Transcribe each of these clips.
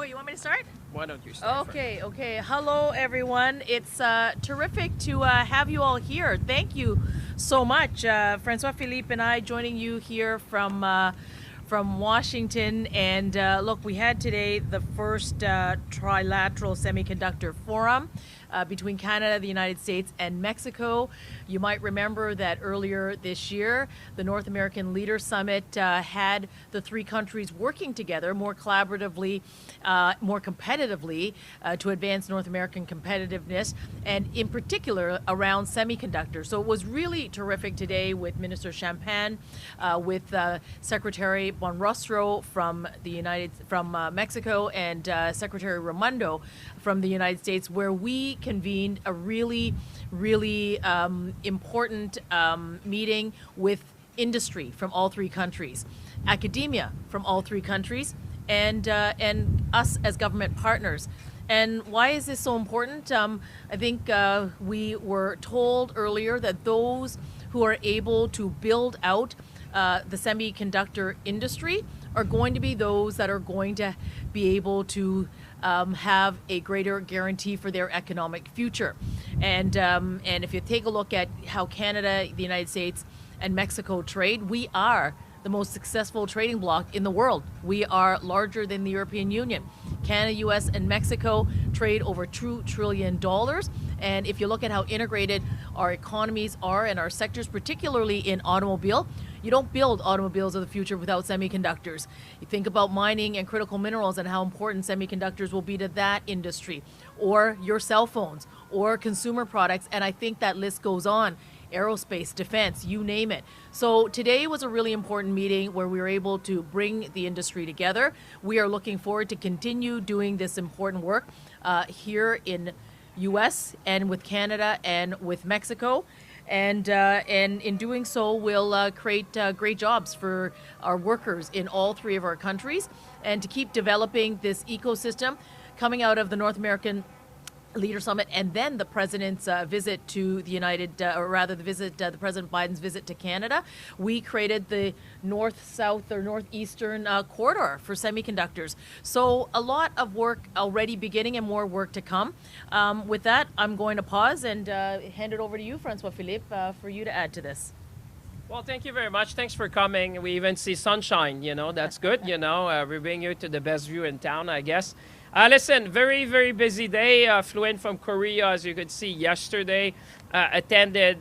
Oh, you want me to start? Why don't you start Okay, okay. Hello, everyone. It's terrific to have you all here. Thank you so much. François-Philippe and I joining you here from Washington. And look, we had today the first trilateral semiconductor forum between Canada, the United States, and Mexico. You might remember that earlier this year, the North American Leader Summit had the three countries working together more collaboratively, more competitively to advance North American competitiveness, and in particular around semiconductors. So it was really terrific today with Minister Champagne, with Secretary Bonrostro from Mexico, and Secretary Raimondo from the United States, where we convened a really important meeting with industry from all three countries, academia from all three countries, and us as government partners. And why is this so important? I think we were told earlier that those who are able to build out the semiconductor industry are going to be those that are going to be able to have a greater guarantee for their economic future. And if you take a look at how Canada, the United States, and Mexico trade, we are the most successful trading bloc in the world. We are larger than the European Union. Canada, US, and Mexico trade over $2 trillion. And if you look at how integrated our economies are and our sectors, particularly in automobile, you don't build automobiles of the future without semiconductors. You think about mining and critical minerals and how important semiconductors will be to that industry, or your cell phones, or consumer products, and I think that list goes on. Aerospace, defense, you name it. So today was a really important meeting where we were able to bring the industry together. We are looking forward to continue doing this important work here in US and with Canada and with Mexico. And in doing so, we'll create great jobs for our workers in all three of our countries, and to keep developing this ecosystem coming out of the North American Leader Summit, and then the president's visit to the the President Biden's visit to Canada. We created the north-south or northeastern corridor for semiconductors. So a lot of work already beginning and more work to come. With that, I'm going to pause and hand it over to you, François-Philippe, for you to add to this. Well, thank you very much. Thanks for coming. We even see sunshine, that's good, we bring you to the best view in town, I guess. Listen, very busy day. Flew in from Korea, as you could see yesterday. Attended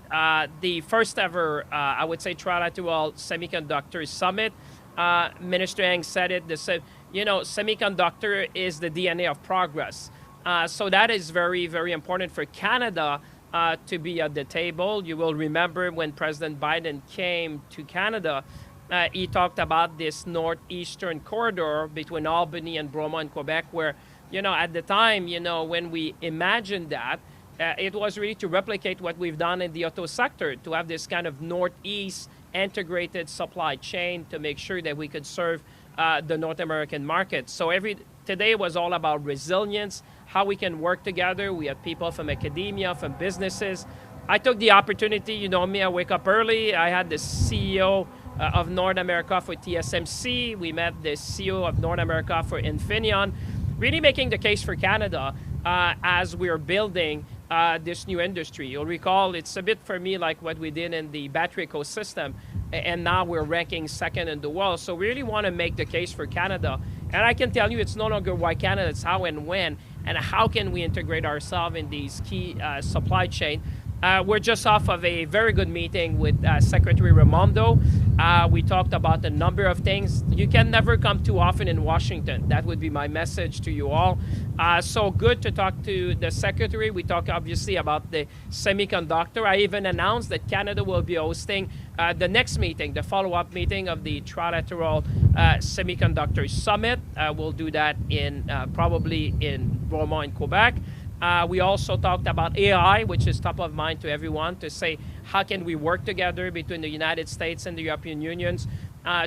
the first ever, I would say, trilateral semiconductor summit. Minister Yang said it. Semiconductor is the DNA of progress. So that is very important for Canada to be at the table. You will remember when President Biden came to Canada, he talked about this northeastern corridor between Albany and Bromont and Quebec, where, at the time, when we imagined that, it was really to replicate what we've done in the auto sector, to have this kind of northeast integrated supply chain to make sure that we could serve the North American market. So today was all about resilience, how we can work together. We had people from academia, from businesses. I took the opportunity, you know me, I wake up early. I had the CEO of North America for TSMC. We met the CEO of North America for Infineon, really making the case for Canada as we're building this new industry. You'll recall it's a bit for me like what we did in the battery ecosystem, and now we're ranking second in the world. So we really want to make the case for Canada. And I can tell you it's no longer why Canada, it's how and when, and how can we integrate ourselves in these key supply chain. We're just off of a very good meeting with Secretary Raimondo. We talked about a number of things. You can never come too often in Washington. That would be my message to you all. So good to talk to the Secretary. We talked obviously about the semiconductor. I even announced that Canada will be hosting the next meeting, the follow-up meeting of the Trilateral Semiconductor Summit. We'll do that probably in Bromont in Quebec. We also talked about AI, which is top of mind to everyone, to say how can we work together between the United States and the European Union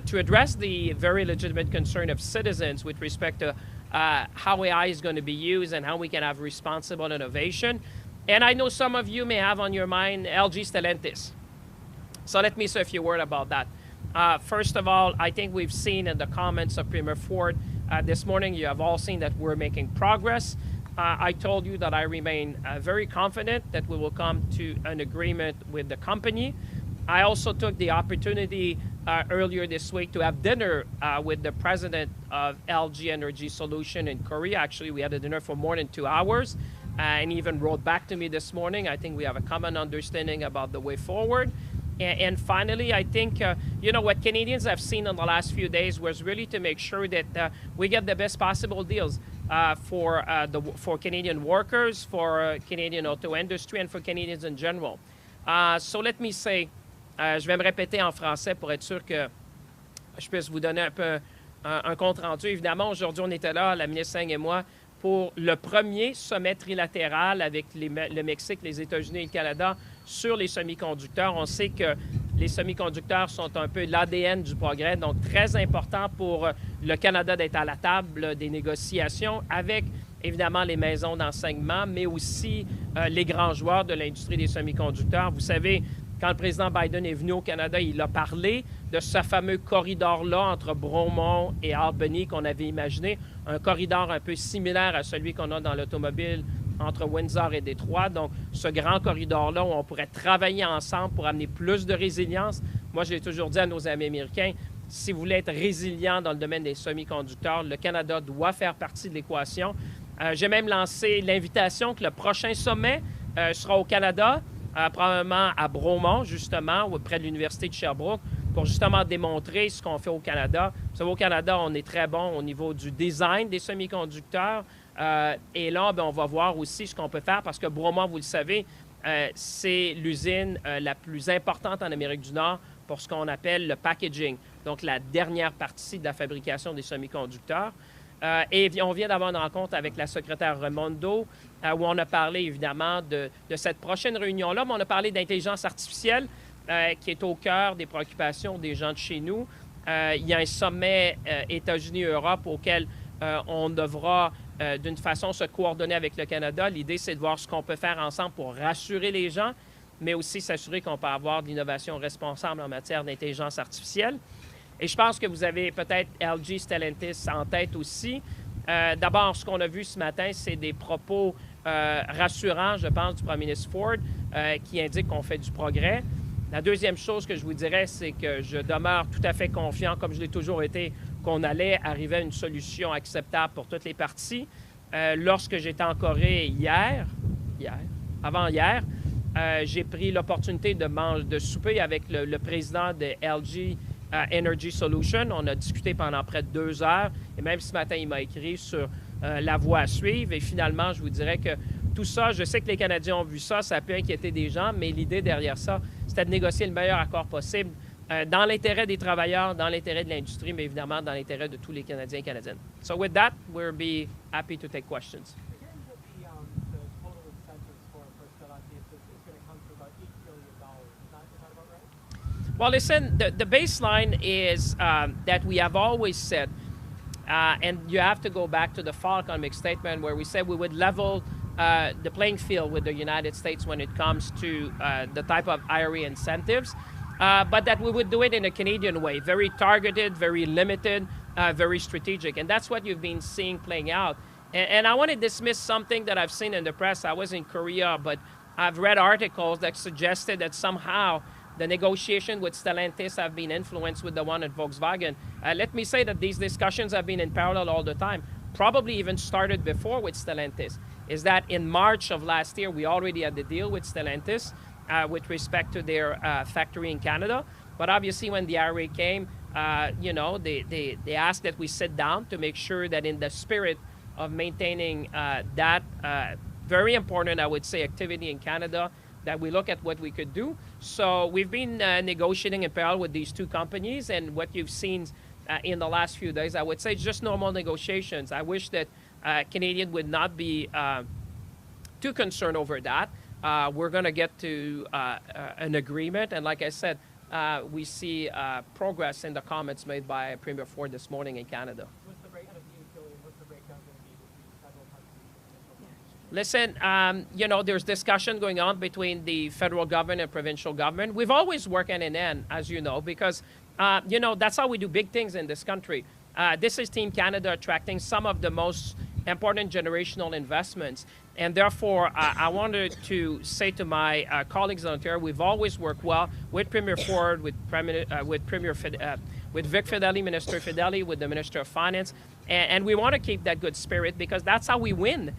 to address the very legitimate concern of citizens with respect to how AI is going to be used and how we can have responsible innovation. And I know some of you may have on your mind LG Stellantis. So let me say a few words about that. First of all, I think we've seen in the comments of Premier Ford this morning, you have all seen that we're making progress. I told you that I remain very confident that we will come to an agreement with the company. I also took the opportunity earlier this week to have dinner with the president of LG Energy Solution in Korea. Actually, we had a dinner for more than 2 hours, and he even wrote back to me this morning. I think we have a common understanding about the way forward. And finally, I think, you know, what Canadians have seen in the last few days was really to make sure that we get the best possible deals for Canadian workers, for Canadian auto industry, and for Canadians in general. So let me say, je vais me répéter en français pour être sûr que je puisse vous donner un peu un compte-rendu. Évidemment, aujourd'hui, on était là, la ministre Singh et moi, pour le premier sommet trilatéral avec le Mexique, les États-Unis et le Canada sur les semi-conducteurs. On sait que les semi-conducteurs sont un peu l'ADN du progrès, donc très important pour le Canada d'être à la table des négociations avec, évidemment, les maisons d'enseignement, mais aussi les grands joueurs de l'industrie des semi-conducteurs. Vous savez, quand le président Biden est venu au Canada, il a parlé de ce fameux corridor-là entre Bromont et Albany qu'on avait imaginé, un corridor un peu similaire à celui qu'on a dans l'automobile entre Windsor et Détroit. Donc, ce grand corridor-là où on pourrait travailler ensemble pour amener plus de résilience. Moi, je l'ai toujours dit à nos amis américains, si vous voulez être résilient dans le domaine des semi-conducteurs, le Canada doit faire partie de l'équation. J'ai même lancé l'invitation que le prochain sommet sera au Canada, probablement à Bromont, justement, ou près de l'Université de Sherbrooke, pour justement démontrer ce qu'on fait au Canada. Vous savez, au Canada, on est très bon au niveau du design des semi-conducteurs. Et là, bien, on va voir aussi ce qu'on peut faire parce que Bromont, vous le savez, c'est l'usine la plus importante en Amérique du Nord pour ce qu'on appelle le packaging, donc la dernière partie de la fabrication des semi-conducteurs. Et on vient d'avoir une rencontre avec la secrétaire Raimondo où on a parlé évidemment de cette prochaine réunion-là, mais on a parlé d'intelligence artificielle qui est au cœur des préoccupations des gens de chez nous. Il y a un sommet États-Unis-Europe auquel on devra d'une façon se coordonner avec le Canada. L'idée, c'est de voir ce qu'on peut faire ensemble pour rassurer les gens, mais aussi s'assurer qu'on peut avoir de l'innovation responsable en matière d'intelligence artificielle. Et je pense que vous avez peut-être LG Stellantis en tête aussi. D'abord, ce qu'on a vu ce matin, c'est des propos rassurants, je pense, du premier ministre Ford qui indique qu'on fait du progrès. La deuxième chose que je vous dirais, c'est que je demeure tout à fait confiant, comme je l'ai toujours été, qu'on allait arriver à une solution acceptable pour toutes les parties. Lorsque j'étais en Corée avant-hier, j'ai pris l'opportunité de souper avec le président de LG Energy Solution. On a discuté pendant près de 2 heures et même ce matin, il m'a écrit sur la voie à suivre. Et finalement, je vous dirais que tout ça, je sais que les Canadiens ont vu ça, ça peut inquiéter des gens, mais l'idée derrière ça, c'était de négocier le meilleur accord possible dans l'intérêt des travailleurs, dans l'intérêt de l'industrie, mais évidemment dans l'intérêt de tous les Canadiens et Canadiennes. So with that, we'll be happy to take questions. Well, listen, the baseline is that we have always said, and you have to go back to the fall economic statement where we said we would level the playing field with the United States when it comes to the type of IRA incentives, but that we would do it in a Canadian way, very targeted, very limited, very strategic. And that's what you've been seeing playing out. And I want to dismiss something that I've seen in the press. I was in Korea, but I've read articles that suggested that somehow the negotiation with Stellantis have been influenced with the one at Volkswagen. Let me say that these discussions have been in parallel all the time, probably even started before with Stellantis. Is that in March of last year, we already had the deal with Stellantis with respect to their factory in Canada. But obviously when the IRA came, you know, they asked that we sit down to make sure that in the spirit of maintaining that very important, I would say, activity in Canada, that we look at what we could do. So we've been negotiating in parallel with these two companies, and what you've seen in the last few days, I would say, just normal negotiations. I wish that Canadians would not be too concerned over that. We're going to get to an agreement, and like I said, we see progress in the comments made by Premier Ford this morning in Canada. Listen, you know, there's discussion going on between the federal government and provincial government. We've always worked hand in hand, as you know, because that's how we do big things in this country. This is Team Canada attracting some of the most important generational investments. And therefore, I wanted to say to my colleagues in Ontario, we've always worked well with Premier Ford, with Vic Fedeli, Minister Fedeli, with the Minister of Finance. And we want to keep that good spirit because that's how we win.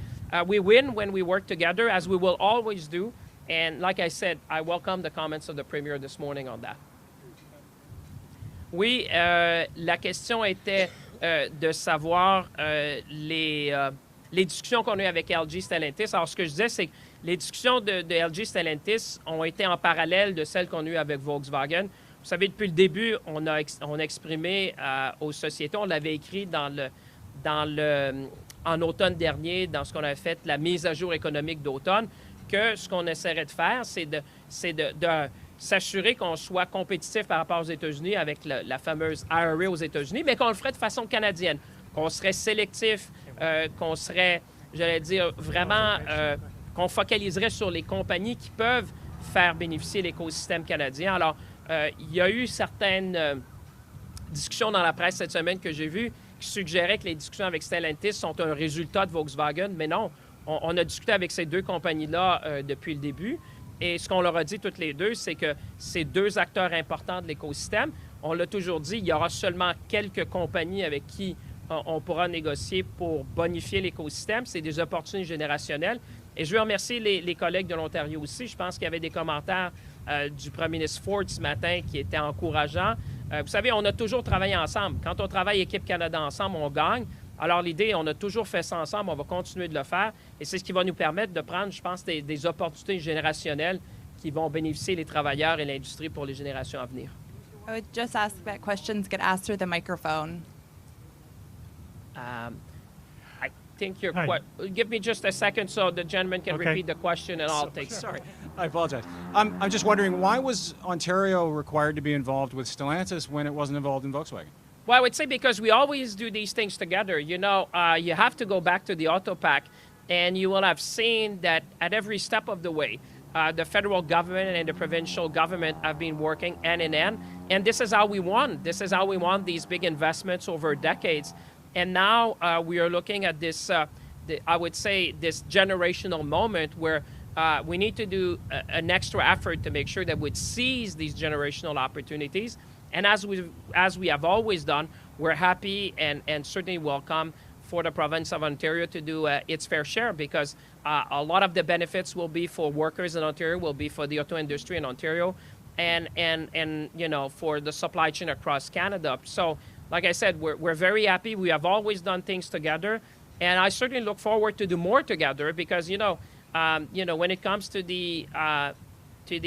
We win when we work together, as we will always do. And like I said, I welcome the comments of the Premier this morning on that. Oui, la question était de savoir les discussions qu'on a eues avec LG Stellantis. Alors, ce que je disais, c'est que les discussions de LG Stellantis ont été en parallèle de celles qu'on a eues avec Volkswagen. Vous savez, depuis le début, on a exprimé aux sociétés, on l'avait écrit en automne dernier, dans ce qu'on a fait, la mise à jour économique d'automne, que ce qu'on essaierait de faire, c'est de s'assurer qu'on soit compétitif par rapport aux États-Unis avec la fameuse IRA aux États-Unis, mais qu'on le ferait de façon canadienne, qu'on serait sélectif, qu'on serait, j'allais dire, vraiment, qu'on focaliserait sur les compagnies qui peuvent faire bénéficier l'écosystème canadien. Alors, il y a eu certaines discussions dans la presse cette semaine que j'ai vues qui suggéraient que les discussions avec Stellantis sont un résultat de Volkswagen, mais non. On a discuté avec ces deux compagnies-là depuis le début. Et ce qu'on leur a dit toutes les deux, c'est que c'est deux acteurs importants de l'écosystème. On l'a toujours dit, il y aura seulement quelques compagnies avec qui on pourra négocier pour bonifier l'écosystème. C'est des opportunités générationnelles. Et je veux remercier les collègues de l'Ontario aussi. Je pense qu'il y avait des commentaires du premier ministre Ford ce matin qui étaient encourageants. Vous savez, on a toujours travaillé ensemble. Quand on travaille Équipe Canada ensemble, on gagne. Alors l'idée, on a toujours fait ça ensemble, on va continuer de le faire. Et c'est ce qui va nous permettre de prendre, je pense, des opportunités générationnelles qui vont bénéficier les travailleurs et l'industrie pour les générations à venir. I would just ask that questions get asked through the microphone. I think your give me just a second so the gentleman can repeat the question and I'll take. Sorry, I apologize. I'm just wondering, why was Ontario required to be involved with Stellantis when it wasn't involved in Volkswagen? Well, I would say because we always do these things together. You know, you have to go back to the auto pack, and you will have seen that at every step of the way, the federal government and the provincial government have been working hand in hand. And this is how we won. This is how we won these big investments over decades. And now we are looking at this, I would say, this generational moment where we need to do an extra effort to make sure that we seize these generational opportunities. And as we have always done, we're happy and certainly welcome for the province of Ontario to do its fair share, because a lot of the benefits will be for workers in Ontario, will be for the auto industry in Ontario, and you know, for the supply chain across Canada. So, like I said, we're very happy. We have always done things together, and I certainly look forward to do more together, because you know, when it comes to the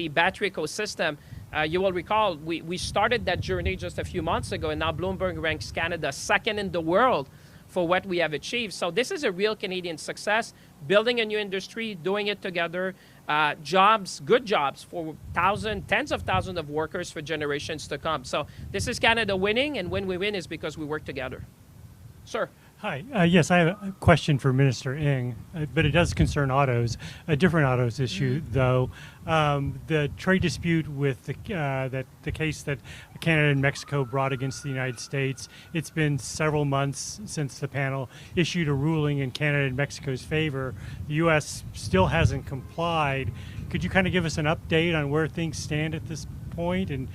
battery ecosystem. You will recall we started that journey just a few months ago, and now Bloomberg ranks Canada second in the world for what we have achieved. So this is a real Canadian success, building a new industry, doing it together, jobs, good jobs for tens of thousands of workers for generations to come. So this is Canada winning, and when we win is because we work together. Sir. Hi. Yes, I have a question for Minister Ng, but it does concern autos, a different autos issue, though. The trade dispute with the case that Canada and Mexico brought against the United States, it's been several months since the panel issued a ruling in Canada and Mexico's favor. The U.S. still hasn't complied. Could you kind of give us an update on where things stand at this point? And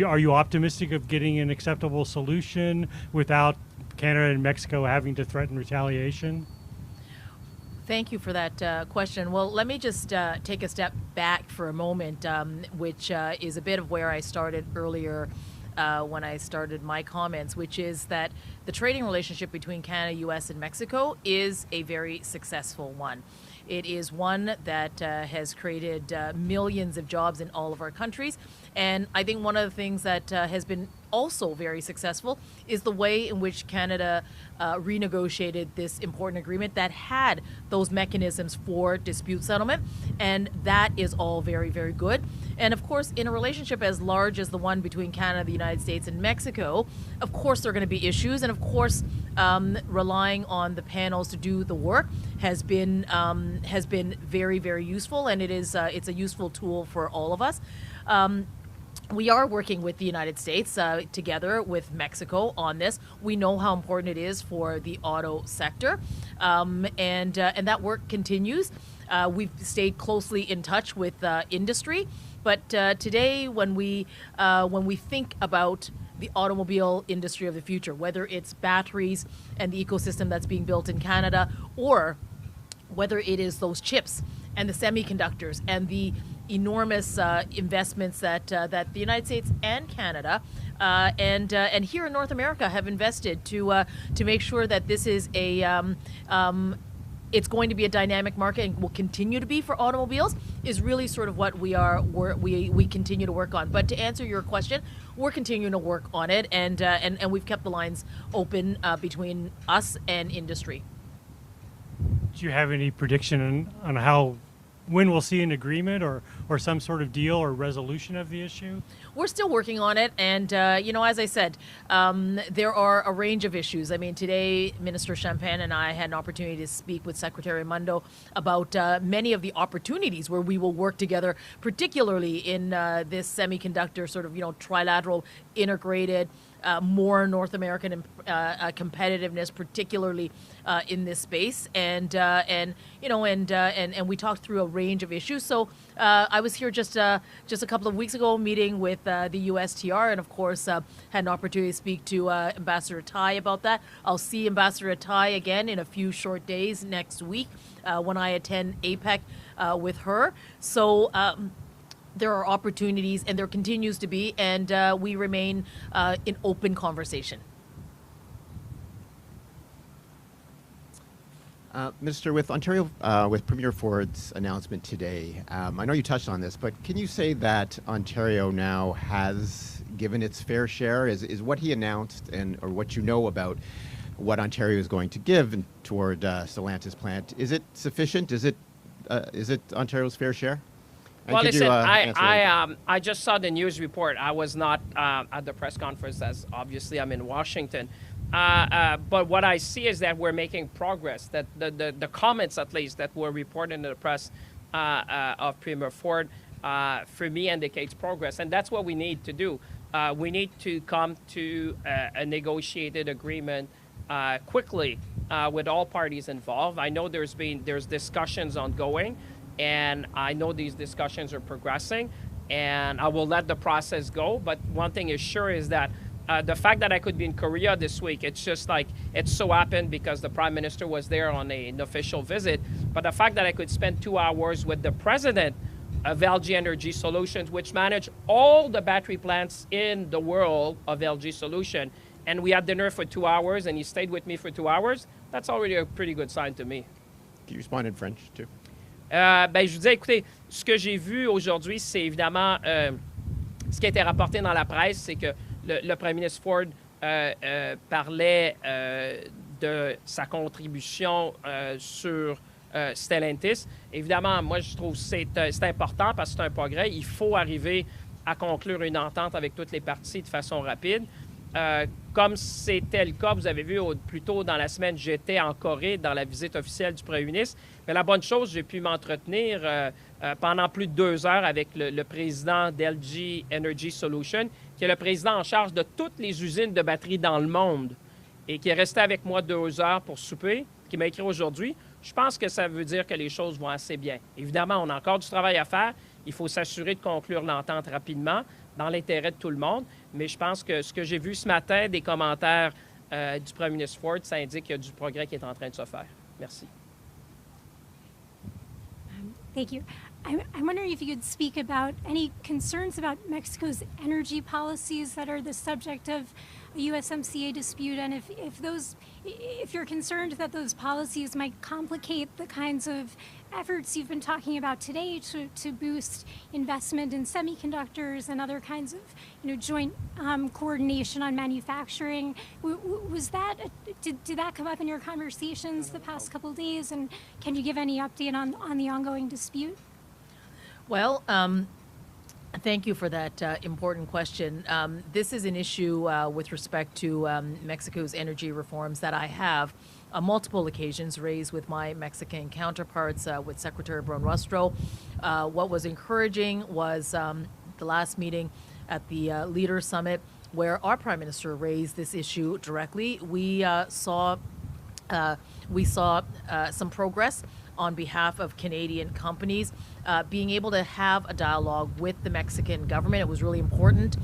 are you optimistic of getting an acceptable solution without Canada and Mexico having to threaten retaliation? Thank you for that question. Well, let me just take a step back for a moment, which is a bit of where I started earlier when I started my comments, which is that the trading relationship between Canada, U.S., and Mexico is a very successful one. It is one that has created millions of jobs in all of our countries. And I think one of the things that has been also very successful is the way in which Canada renegotiated this important agreement that had those mechanisms for dispute settlement. And that is all very, very good. And of course, in a relationship as large as the one between Canada, the United States, and Mexico, of course there are going to be issues. And of course, relying on the panels to do the work has been very, very useful. And it's a useful tool for all of us. we are working with the United States together with Mexico on this. We know how important it is for the auto sector, and that work continues. We've stayed closely in touch with industry, but today when we think about the automobile industry of the future, whether it's batteries and the ecosystem that's being built in Canada, or whether it is those chips and the semiconductors and the enormous investments that the United States and Canada and here in North America have invested to make sure that this is it's going to be a dynamic market and will continue to be for automobiles, is really sort of what we continue to work on. But to answer your question, we're continuing to work on it, and we've kept the lines open between us and industry. Do you have any prediction on when we'll see an agreement or some sort of deal or resolution of the issue? We're still working on it, and as I said, there are a range of issues. I mean, today Minister Champagne and I had an opportunity to speak with Secretary Raimondo about many of the opportunities where we will work together, particularly in this semiconductor sort of trilateral integrated. More North American competitiveness, particularly in this space, and we talked through a range of issues. So I was here just a couple of weeks ago, meeting with the USTR, and of course had an opportunity to speak to Ambassador Tai about that. I'll see Ambassador Tai again in a few short days next week when I attend APEC with her. So. There are opportunities, and there continues to be, and we remain in open conversation. Minister, with Ontario, with Premier Ford's announcement today, I know you touched on this, but can you say that Ontario now has given its fair share? Is what he announced or what you know about what Ontario is going to give toward Stellantis plant, is it sufficient? Is it Ontario's fair share? Well, listen, I just saw the news report. I was not at the press conference, as obviously I'm in Washington. But what I see is that we're making progress, that the comments, at least, that were reported in the press of Premier Ford, for me, indicates progress. And that's what we need to do. We need to come to a negotiated agreement quickly with all parties involved. I know there's discussions ongoing. And I know these discussions are progressing, and I will let the process go. But one thing is sure is that the fact that I could be in Korea this week, it's just like it so happened because the Prime Minister was there on an official visit. But the fact that I could spend 2 hours with the president of LG Energy Solutions, which manage all the battery plants in the world of LG Solution, and we had dinner for 2 hours, and he stayed with me for 2 hours, that's already a pretty good sign to me. Can you respond in French, too? Je vous dis, écoutez, ce que j'ai vu aujourd'hui, c'est évidemment ce qui a été rapporté dans la presse, c'est que le Premier ministre Ford parlait de sa contribution sur Stellantis. Évidemment, moi, je trouve que c'est important parce que c'est un progrès. Il faut arriver à conclure une entente avec toutes les parties de façon rapide. Comme c'était le cas, vous avez vu plus tôt dans la semaine, j'étais en Corée dans la visite officielle du Premier ministre. Mais la bonne chose, j'ai pu m'entretenir pendant plus de 2 heures avec le président d'LG Energy Solution, qui est le président en charge de toutes les usines de batteries dans le monde et qui est resté avec moi 2 heures pour souper, qui m'a écrit aujourd'hui. Je pense que ça veut dire que les choses vont assez bien. Évidemment, on a encore du travail à faire. Il faut s'assurer de conclure l'entente rapidement, dans l'intérêt de tout le monde. Mais je pense que ce que j'ai vu ce matin, des commentaires du Premier ministre Ford, ça indique qu'il y a du progrès qui est en train de se faire. Merci. Thank you. I'm wondering if you could speak about any concerns about Mexico's energy policies that are the subject of a USMCA dispute, and if you're concerned that those policies might complicate the kinds of efforts you've been talking about today to boost investment in semiconductors and other kinds of joint coordination on manufacturing. Did that come up in your conversations the past couple of days, and can you give any update on the ongoing dispute? Well, thank you for that important question. This is an issue with respect to Mexico's energy reforms that I have on multiple occasions raised with my Mexican counterparts, with Secretary Buenrostro. What was encouraging was the last meeting at the Leader Summit, where our Prime Minister raised this issue directly. We saw some progress on behalf of Canadian companies, being able to have a dialogue with the Mexican government. It was really important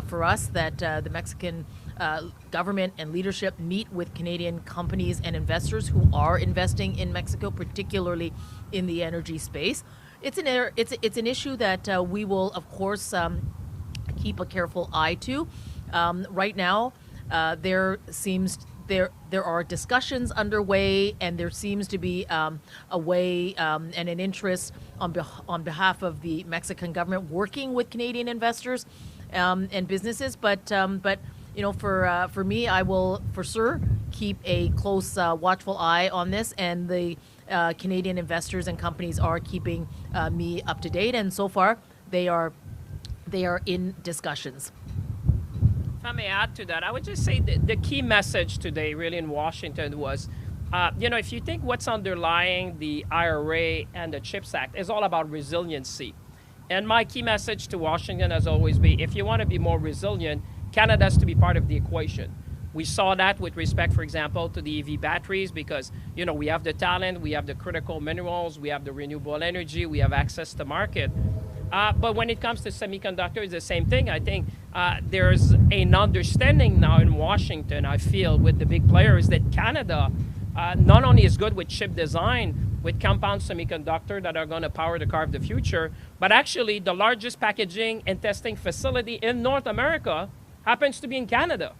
for us that the Mexican government and leadership meet with Canadian companies and investors who are investing in Mexico, particularly in the energy space. It's an issue that we will, of course, keep a careful eye to. Right now, there are discussions underway, and there seems to be a way and an interest on behalf of the Mexican government working with Canadian investors and businesses. But for me, I will for sure keep a close, watchful eye on this, and the Canadian investors and companies are keeping me up to date, and so far they are in discussions. If I may add to that, I would just say the key message today really in Washington was, if you think what's underlying the IRA and the CHIPS Act is all about resiliency. And my key message to Washington has always been, if you want to be more resilient, Canada has to be part of the equation. We saw that with respect, for example, to the EV batteries, because, we have the talent, we have the critical minerals, we have the renewable energy, we have access to market. But when it comes to semiconductors, the same thing. I think there's an understanding now in Washington, I feel, with the big players that Canada not only is good with chip design, with compound semiconductor that are going to power the car of the future, but actually the largest packaging and testing facility in North America happens to be in Canada.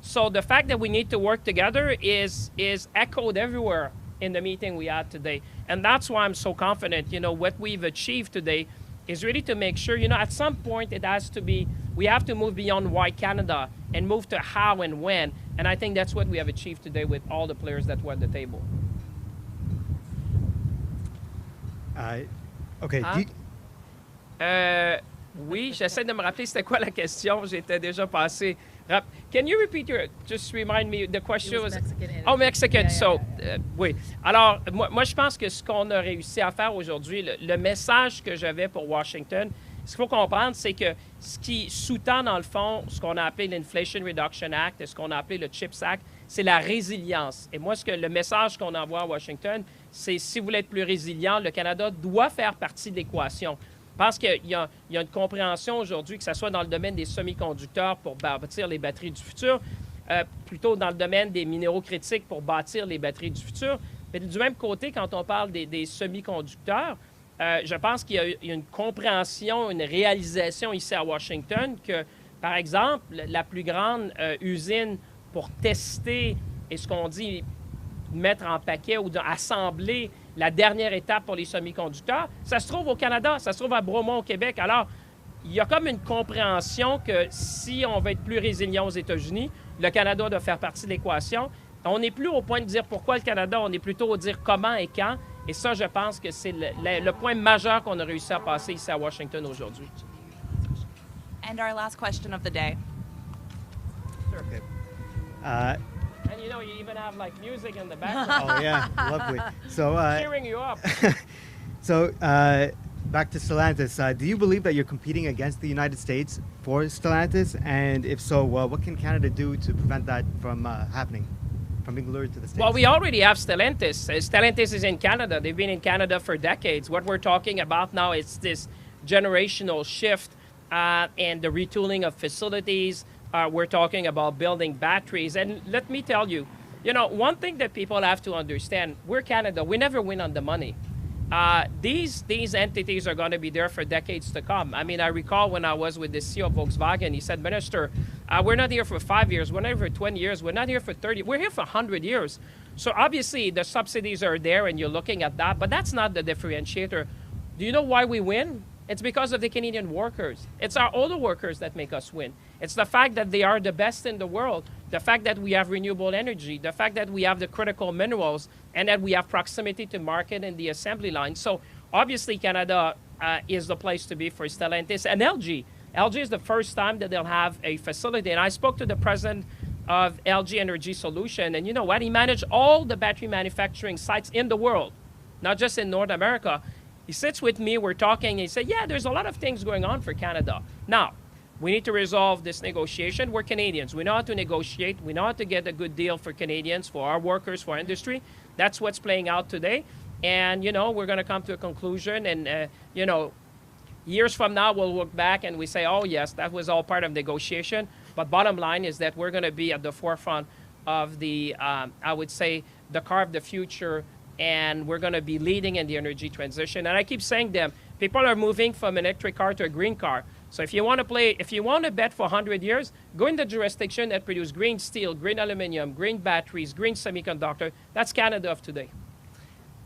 So the fact that we need to work together is echoed everywhere in the meeting we had today. And that's why I'm so confident, what we've achieved today is really to make sure, at some point we have to move beyond why Canada and move to how and when. And I think that's what we have achieved today with all the players that were at the table. Okay. Oui, j'essaie de me rappeler c'était quoi la question. J'étais déjà passé. Can you repeat just remind me, the question was Mexican energy. Oh, Mexican. Yeah, So, yeah. Oui. Alors, moi, je pense que ce qu'on a réussi à faire aujourd'hui, le message que j'avais pour Washington, ce qu'il faut comprendre, c'est que ce qui sous-tend, dans le fond, ce qu'on a appelé l'Inflation Reduction Act et ce qu'on a appelé le CHIPS Act, c'est la résilience. Et moi, le message qu'on envoie à Washington, c'est si vous voulez être plus résilient, le Canada doit faire partie de l'équation. Je pense qu'il y a une compréhension aujourd'hui, que ce soit dans le domaine des semi-conducteurs pour bâtir les batteries du futur, plutôt dans le domaine des minéraux critiques pour bâtir les batteries du futur. Mais du même côté, quand on parle des semi-conducteurs, je pense qu'il y a une compréhension, une réalisation ici à Washington que, par exemple, la plus grande usine pour tester et ce qu'on dit mettre en paquet ou assembler la dernière étape pour les semi-conducteurs, ça se trouve au Canada, ça se trouve à Bromont, au Québec. Alors, il y a comme une compréhension que si on veut être plus résilient aux États-Unis, le Canada doit faire partie de l'équation. On n'est plus au point de dire pourquoi le Canada, on est plutôt au dire comment et quand. Et ça, je pense que c'est le point majeur qu'on a réussi à passer ici à Washington aujourd'hui. And our last question of the day. Okay. And you even have music in the background. Oh yeah, lovely. So cheering you up. So back to Stellantis. Do you believe that you're competing against the United States for Stellantis? And if so, what can Canada do to prevent that from happening, from being lured to the States? Well, we already have Stellantis. Stellantis is in Canada. They've been in Canada for decades. What we're talking about now is this generational shift and the retooling of facilities. We're talking about building batteries. And let me tell you, one thing that people have to understand, we're Canada. We never win on the money. These entities are going to be there for decades to come. I mean, I recall when I was with the CEO of Volkswagen, he said, Minister, we're not here for 5 years. We're not here for 20 years. We're not here for 30. We're here for 100 years. So obviously, the subsidies are there, and you're looking at that. But that's not the differentiator. Do you know why we win? It's because of the Canadian workers. It's our older workers that make us win. It's the fact that they are the best in the world, the fact that we have renewable energy, the fact that we have the critical minerals, and that we have proximity to market and the assembly line. So obviously Canada is the place to be for Stellantis and LG. LG is the first time that they'll have a facility. And I spoke to the president of LG Energy Solution, and you know what? He managed all the battery manufacturing sites in the world, not just in North America. He sits with me, we're talking, and he said, yeah, there's a lot of things going on for Canada. Now, We need to resolve this negotiation. We're Canadians. We know how to negotiate. We know how to get a good deal for Canadians, for our workers, for our industry. That's what's playing out today. And, you know, we're going to come to a conclusion. And, you know, years from now, we'll look back and we say, oh, yes, that was all part of negotiation. But bottom line is that we're going to be at the forefront of the, I would say, the car of the future. And we're going to be leading in the energy transition. And I keep saying them, people are moving from an electric car to a green car. So if you want to bet for 100 years, go in the jurisdiction that produce green steel, green aluminum, green batteries, green semiconductor. That's Canada of today.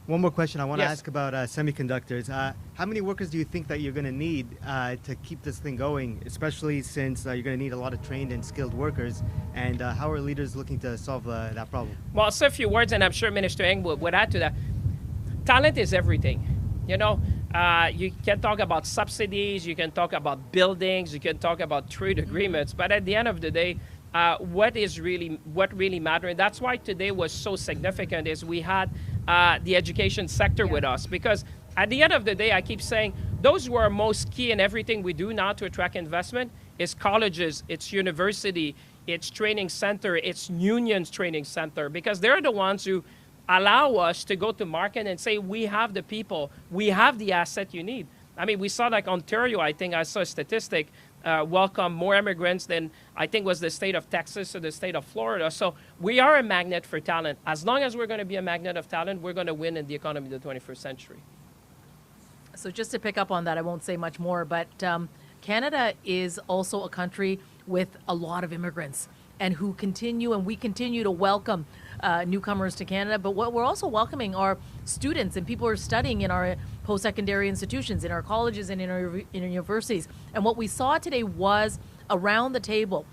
One more question I want to Yes. ask about semiconductors. How many workers do you think that you're going to need to keep this thing going, especially since you're going to need a lot of trained and skilled workers? And how are leaders looking to solve that problem? Well, I'll say a few words, and I'm sure Minister Ng would add to that. Talent is everything. You know, you can talk about subsidies, you can talk about buildings, you can talk about trade agreements, but at the end of the day, what really matters, and that's why today was so significant, is we had the education sector with us. Because at the end of the day, I keep saying, those who are most key in everything we do now to attract investment is colleges, it's university, it's training center, it's unions training center, because they're the ones who allow us to go to market and say, we have the people, we have the asset you need. I mean, we saw like Ontario, I think I saw a statistic, welcome more immigrants than I think was the state of Texas or the state of Florida. So we are a magnet for talent. As long as we're going to be a magnet of talent, we're going to win in the economy of the 21st century. So just to pick up on that, I won't say much more, but Canada is also a country with a lot of immigrants and we continue to welcome newcomers to Canada. But what we're also welcoming are students and people who are studying in our post-secondary institutions, in our colleges and in our universities. And what we saw today was around the table,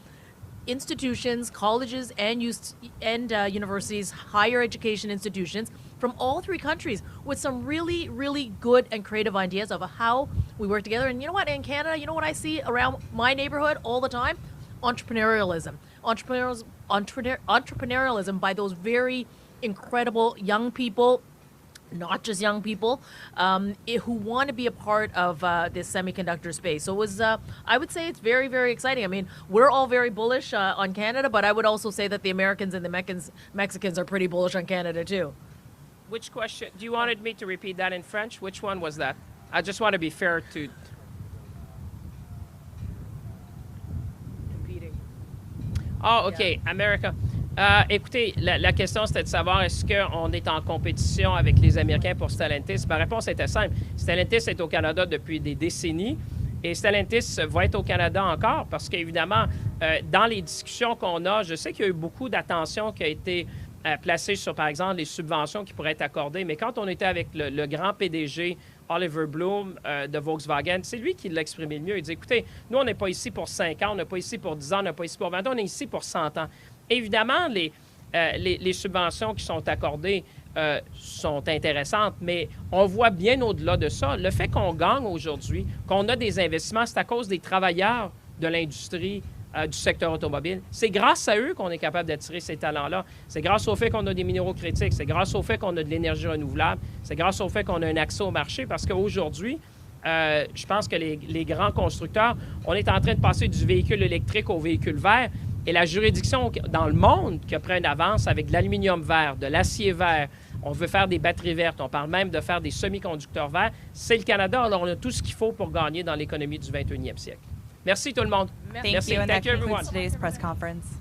institutions, colleges, and universities, higher education institutions from all three countries with some really, really good and creative ideas of how we work together. And you know what, in Canada, you know what I see around my neighborhood all the time? Entrepreneurialism. Entrepreneurialism by those very incredible young people, not just young people, who want to be a part of this semiconductor space. So it was, I would say it's very, very exciting. I mean, we're all very bullish on Canada, but I would also say that the Americans and the Mexicans are pretty bullish on Canada too. Which question? Do you wanted me to repeat that in French? Which one was that? I just want to be fair to... Competing. Ah, OK. America. Écoutez, la question, c'était de savoir est-ce qu'on est en compétition avec les Américains pour Stellantis. Ma réponse était simple. Stellantis est au Canada depuis des décennies et Stellantis va être au Canada encore parce qu'évidemment, dans les discussions qu'on a, je sais qu'il y a eu beaucoup d'attention qui a été placée sur, par exemple, les subventions qui pourraient être accordées. Mais quand on était avec le grand PDG Oliver Bloom de Volkswagen, c'est lui qui l'a exprimé le mieux. Il dit, écoutez, nous, on n'est pas ici pour 5 ans, on n'est pas ici pour 10 ans, on n'est pas ici pour 20 ans, on est ici pour 100 ans. Évidemment, les subventions qui sont accordées sont intéressantes, mais on voit bien au-delà de ça. Le fait qu'on gagne aujourd'hui, qu'on a des investissements, c'est à cause des travailleurs de l'industrie du secteur automobile. C'est grâce à eux qu'on est capable d'attirer ces talents-là. C'est grâce au fait qu'on a des minéraux critiques, c'est grâce au fait qu'on a de l'énergie renouvelable, c'est grâce au fait qu'on a un accès au marché, parce qu'aujourd'hui, je pense que les grands constructeurs, on est en train de passer du véhicule électrique au véhicule vert. Et la juridiction dans le monde qui a pris une avance avec de l'aluminium vert, de l'acier vert, on veut faire des batteries vertes, on parle même de faire des semi-conducteurs verts, c'est le Canada. Alors, on a tout ce qu'il faut pour gagner dans l'économie du 21e siècle. Merci tout le monde. Thank you, and that concludes today's press conference.